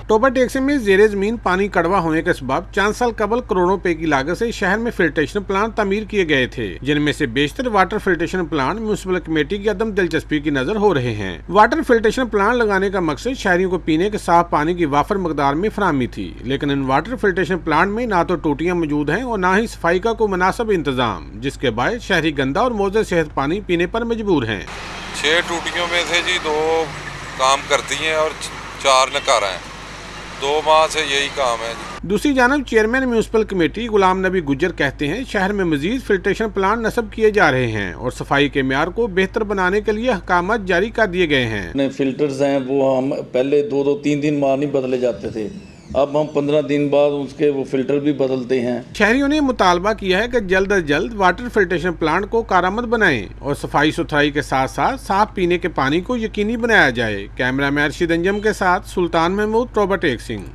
Toba taxi में जेर जमीन पानी कड़वा होने के सबब चंद साल कबल करोड़ों रुपए की लागत से शहर में फिल्ट्रेशन प्लांट तामीर किए गए थे, जिनमें से बेशतर water filtration plant municipal committee की अदम दिलचस्पी की नजर हो रहे हैं। वाटर फिल्ट्रेशन प्लांट लगाने का मकसद शहरियों को पीने के साफ पानी की वाफर मकदार में फराहमी थी, लेकिन इन वाटर फिल्ट्रेशन प्लांट में ना तो टूटियां मौजूद हैं और न ही सफाई का कोई मुनासिब इंतजाम, जिसके बाद शहरी गंदा और मौजूद सेहत पानी पीने पर मजबूर हैं। 6 टूटियों में से जी 2 काम करती हैं और 4 नकारा हैं। 2 माह से यही काम है। दूसरी जानब chairman municipal committee Ghulam Nabi Gujjar कहते हैं, शहर में मजीद फिल्ट्रेशन प्लांट नस्ब किए जा रहे हैं और सफाई के म्यार को बेहतर बनाने के लिए अहकामात जारी कर दिए गए हैं। फिल्टर्स हैं वो हम पहले 2-3 दिन बाद नहीं बदले जाते थे, अब हम 15 दिन बाद उसके वो फिल्टर भी बदलते हैं। शहरियों ने मुतालबा किया है कि जल्द अज जल्द वाटर फिल्ट्रेशन प्लांट को कारआमद बनाएं और सफाई सुथराई के साथ साथ साफ पीने के पानी को यकीनी बनाया जाए। कैमरामैन अर्शिद अंजम के साथ सुल्तान महमूद, टोबा टेक सिंह।